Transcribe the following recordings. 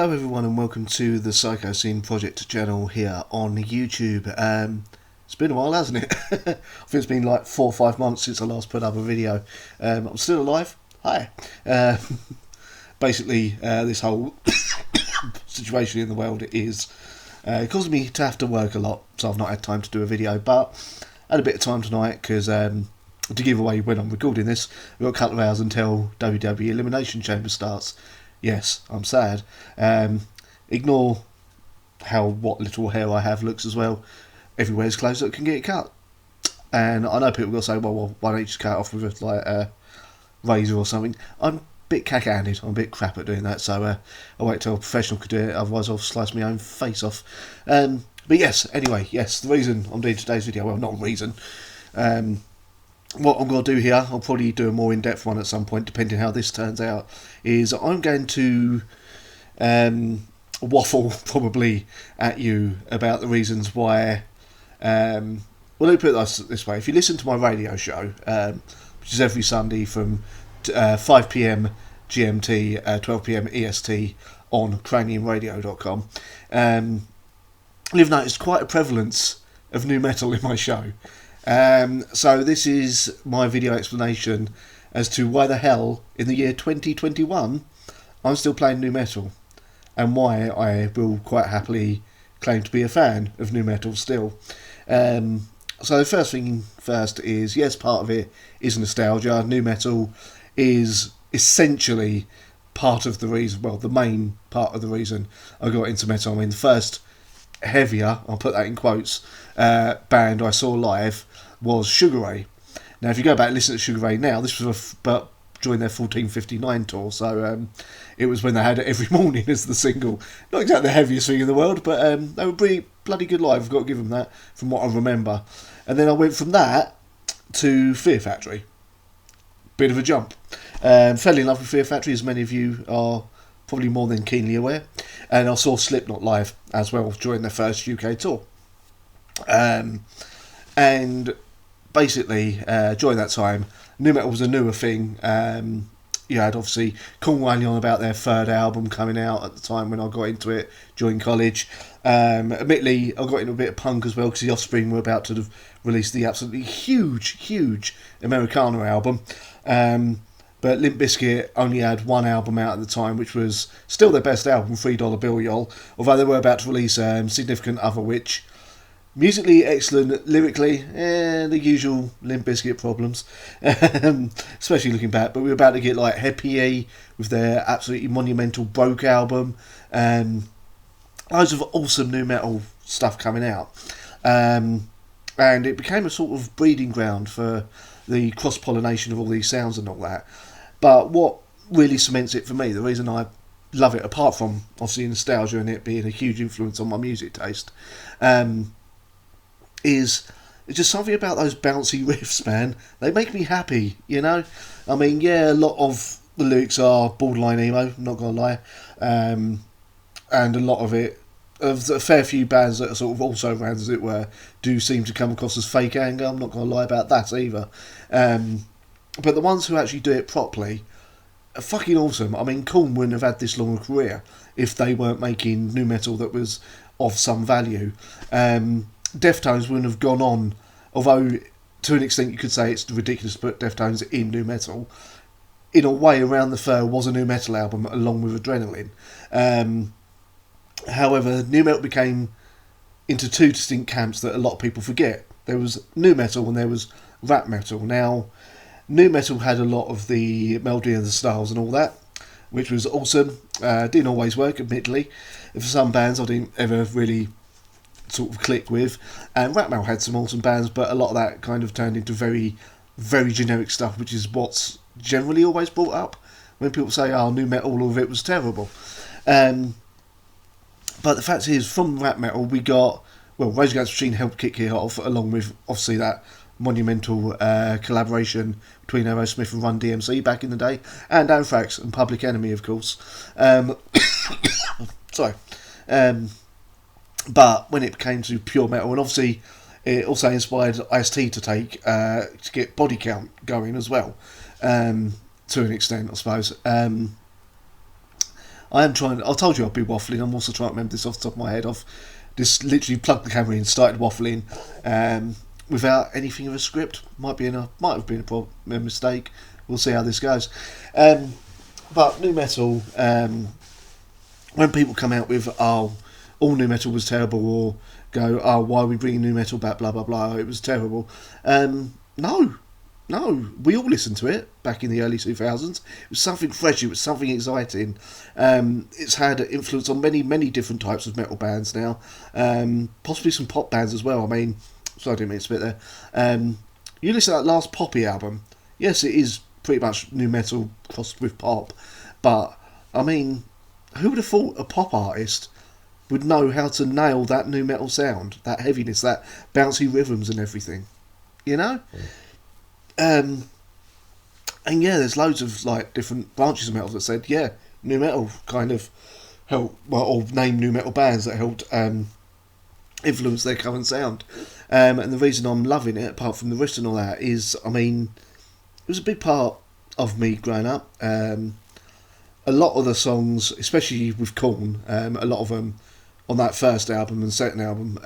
Hello everyone and welcome to the Psychosin project channel here on YouTube. It's been a while, hasn't it? I think it's been like 4 or 5 months since I last put up a video. I'm still alive. Hi. Basically, this whole situation in the world is causing me to have to work a lot, so I've not had time to do a video, but I had a bit of time tonight because to give away when I'm recording this, we've got a couple of hours until WWE Elimination Chamber starts. Yes, I'm sad. Ignore what little hair I have looks as well. Everywhere's closed that can get cut. And I know people will say, well, why don't you just cut it off with a razor or something? I'm a bit cack-handed. I'm a bit crap at doing that, so I'll wait till a professional could do it, otherwise I'll slice my own face off. But yes, anyway, the reason I'm doing today's video, well, not a reason. What I'm going to do here, I'll probably do a more in-depth one at some point, depending how this turns out, is I'm going to waffle probably at you about the reasons why. Well, let me put it this way. If you listen to my radio show, which is every Sunday from 5 PM GMT, 12 PM EST on craniumradio.com, you've noticed quite a prevalence of new metal in my show. So this is my video explanation as to why the hell in the year 2021 I'm still playing new metal, and why I will quite happily claim to be a fan of new metal still. So the first thing first is, yes, part of it is nostalgia. New metal is essentially part of the reason, well, the main part of the reason I got into metal. I mean, the first heavier, I'll put that in quotes, band I saw live was Sugar Ray. Now if you go back and listen to Sugar Ray now, this was but during their 1459 tour, so it was when they had it every morning as the single. Not exactly the heaviest thing in the world, but they were pretty bloody good live, I've got to give them that, from what I remember. And then I went from that to Fear Factory. Bit of a jump. Fell in love with Fear Factory, as many of you are probably more than keenly aware, and I saw Slipknot live as well during their first UK tour. And basically, during that time, new metal was a newer thing. You had obviously Korn on about their third album coming out at the time when I got into it during college. Admittedly, I got into a bit of punk as well because the Offspring were about to release the absolutely huge Americana album. But Limp Bizkit only had one album out at the time, which was still their best album, $3 Bill Y'all, although they were about to release Significant Other, which musically excellent, lyrically, the usual Limp Bizkit problems, especially looking back. But we were about to get like Happy with their absolutely monumental Broke album, loads of awesome new metal stuff coming out, and it became a sort of breeding ground for the cross-pollination of all these sounds and all that. But what really cements it for me, the reason I love it, apart from obviously nostalgia and it being a huge influence on my music taste, is just something about those bouncy riffs, man. They make me happy, you know? I mean, yeah, a lot of the lyrics are borderline emo, I'm not going to lie. And a lot of it, of a fair few bands that are sort of also bands, as it were, do seem to come across as fake anger. I'm not going to lie about that either. But the ones who actually do it properly are fucking awesome. I mean, Korn wouldn't have had this long a career if they weren't making new metal that was of some value. Deftones wouldn't have gone on, although to an extent you could say it's ridiculous to put Deftones in new metal. In a way, Around the Fur was a new metal album along with Adrenaline. However, new metal became into two distinct camps that a lot of people forget. There was new metal and there was rap metal. Now, new metal had a lot of the melody and the styles and all that, which was awesome. Didn't always work, admittedly. For some bands I didn't ever really sort of click with. And rap metal had some awesome bands, but a lot of that kind of turned into very, very generic stuff, which is what's generally always brought up when people say, oh, new metal, all of it was terrible. But the fact is, from rap metal, we got, well, Rage Against the Machine helped kick it off, along with, obviously, that monumental collaboration between Aerosmith and Run DMC back in the day, and Anthrax and Public Enemy, of course. Sorry. But when it came to pure metal, and obviously it also inspired Ice-T to get Body Count going as well, to an extent, I suppose. I am trying. I told you I'd be waffling. I'm also trying to remember this off the top of my head. I've just literally plugged the camera in, started waffling, without anything of a script. Might have been a mistake. We'll see how this goes. But new metal. When people come out with all new metal was terrible, or go, why are we bringing new metal back? Blah blah blah. It was terrible. No, we all listened to it back in the early 2000s. It was something fresh, it was something exciting. It's had influence on many different types of metal bands now. Possibly some pop bands as well. I mean, sorry I didn't mean to spit there. You listen to that last Poppy album, yes, it is pretty much new metal crossed with pop. But, I mean, who would have thought a pop artist would know how to nail that new metal sound, that heaviness, that bouncy rhythms and everything? You know? And yeah, there's loads of like different branches of metal that said, yeah, new metal kind of helped, or name new metal bands that helped influence their current sound. And the reason I'm loving it, apart from the riffs and all that, is, I mean, it was a big part of me growing up. A lot of the songs, especially with Korn, a lot of them on that first album and second album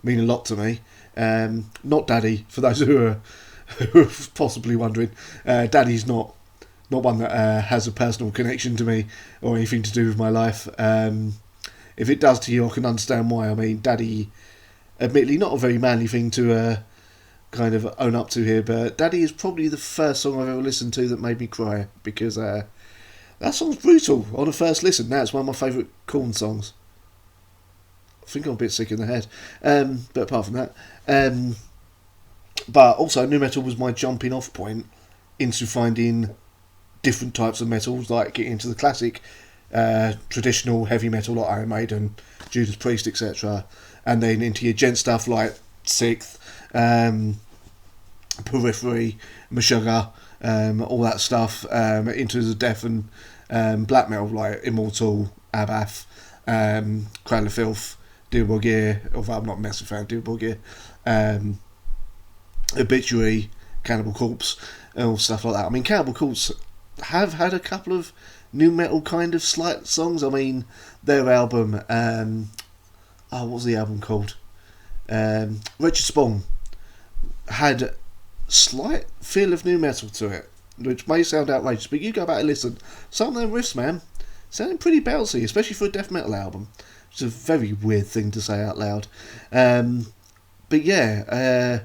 mean a lot to me. Not Daddy, for those who are possibly wondering. Daddy's not one that has a personal connection to me or anything to do with my life. If it does to you, I can understand why. I mean, Daddy, admittedly not a very manly thing to kind of own up to here, but Daddy is probably the first song I've ever listened to that made me cry, because that song's brutal on a first listen. Now it's one of my favourite Korn songs. I think I'm a bit sick in the head, but apart from that, but also new metal was my jumping off point into finding different types of metals, like getting into the classic traditional heavy metal like Iron Maiden, Judas Priest, etc., and then into your gent stuff like Sixth, Periphery, Meshuggah, all that stuff, into the death and black metal like Immortal, Abath, Cradle of Filth, Dearborn Gear, although I'm not a massive fan of Dearborn Gear, Obituary, Cannibal Corpse, and all stuff like that. I mean, Cannibal Corpse have had a couple of new metal kind of slight songs. I mean, their album, what was the album called? Wretched Spawn had slight feel of new metal to it, which may sound outrageous, but you go back and listen. Some of them riffs, man, sounding pretty bouncy, especially for a death metal album. It's a very weird thing to say out loud. But yeah,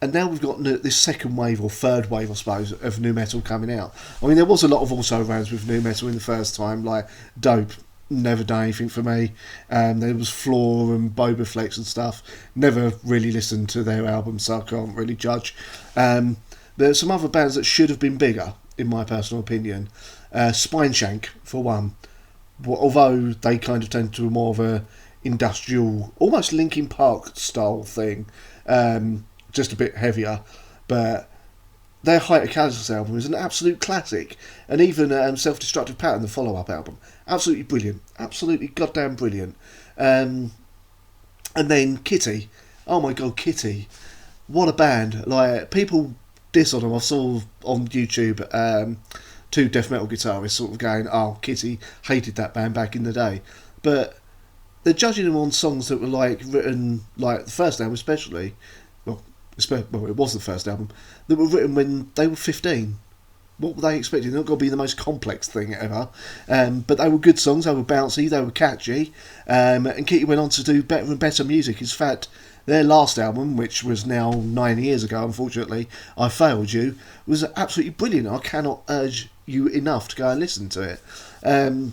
and now we've got this second wave, or third wave, I suppose, of new metal coming out. I mean, there was a lot of also rounds with new metal in the first time, like Dope, never done anything for me. There was Floor and Boba Flex and stuff. Never really listened to their albums, so I can't really judge. There's some other bands that should have been bigger, in my personal opinion. Spineshank, for one. Although they kind of tend to a more of a industrial, almost Linkin Park style thing, just a bit heavier, but their Height of Kansas album is an absolute classic, and even Self-Destructive Pattern, the follow-up album, absolutely brilliant, absolutely goddamn brilliant. And then Kitty, oh my god, Kitty, what a band! Like, people diss on them. I saw on YouTube two death metal guitarists sort of going, "Oh, Kitty hated that band back in the day," but they're judging them on songs that were like written, like the first album especially. Well, it was the first album, that were written when they were 15. What were they expecting? They're not going to be the most complex thing ever. But they were good songs, they were bouncy, they were catchy. And Kitty went on to do better and better music. In fact, their last album, which was now 9 years ago, unfortunately, I Failed You, was absolutely brilliant. I cannot urge you enough to go and listen to it. And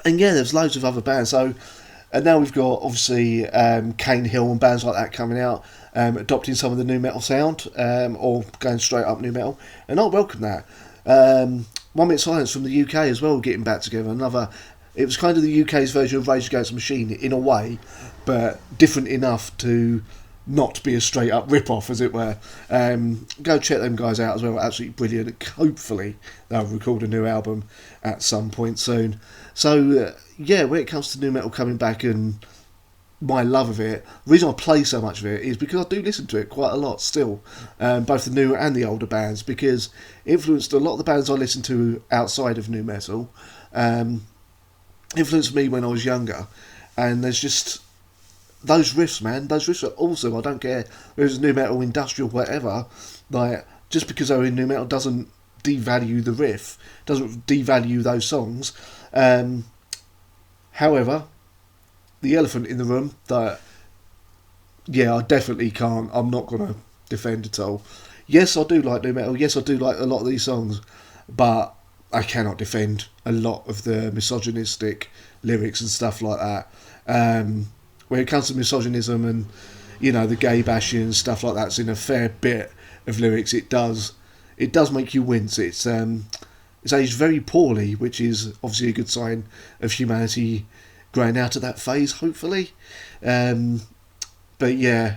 yeah, there's loads of other bands. So, and now we've got, obviously, Cane Hill and bands like that coming out, adopting some of the new metal sound, or going straight up new metal, and I welcome that. 1 Minute Silence from the UK as well, getting back together. It was kind of the UK's version of Rage Against the Machine in a way, but different enough to not be a straight up rip off, as it were. Go check them guys out as well, absolutely brilliant. Hopefully they'll record a new album at some point soon. So yeah, when it comes to new metal coming back and my love of it, the reason I play so much of it is because I do listen to it quite a lot still, both the new and the older bands, because it influenced a lot of the bands I listen to outside of new metal, influenced me when I was younger, and there's just those riffs, man. Those riffs are awesome. I don't care whether it's new metal, industrial, whatever. Like, just because they're in new metal doesn't devalue the riff, doesn't devalue those songs. However, the elephant in the room that, yeah, I definitely can't. I'm not gonna defend at all. Yes, I do like new metal. Yes, I do like a lot of these songs, but I cannot defend a lot of the misogynistic lyrics and stuff like that. When it comes to misogynism and, you know, the gay bashing and stuff like that's in a fair bit of lyrics, it does make you wince. It's aged very poorly, which is obviously a good sign of humanity growing out of that phase, hopefully. But yeah,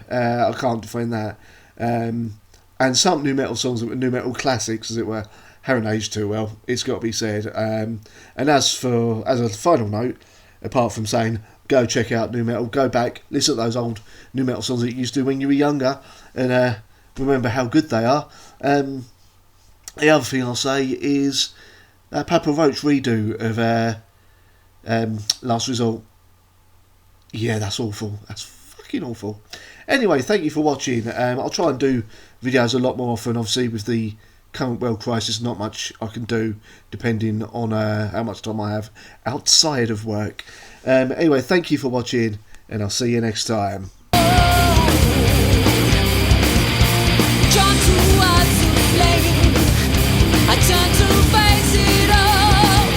I can't defend that. And some new metal songs that were new metal classics, as it were, haven't aged too well. It's got to be said. And as a final note, apart from saying go check out new metal, go back, listen to those old new metal songs that you used to when you were younger, and remember how good they are. The other thing I'll say is Papa Roach redo of Last Resort. Yeah, that's awful. That's fucking awful. Anyway, thank you for watching. I'll try and do videos a lot more often. Obviously, with the current world crisis, not much I can do, depending on how much time I have outside of work. Anyway, thank you for watching, and I'll see you next time.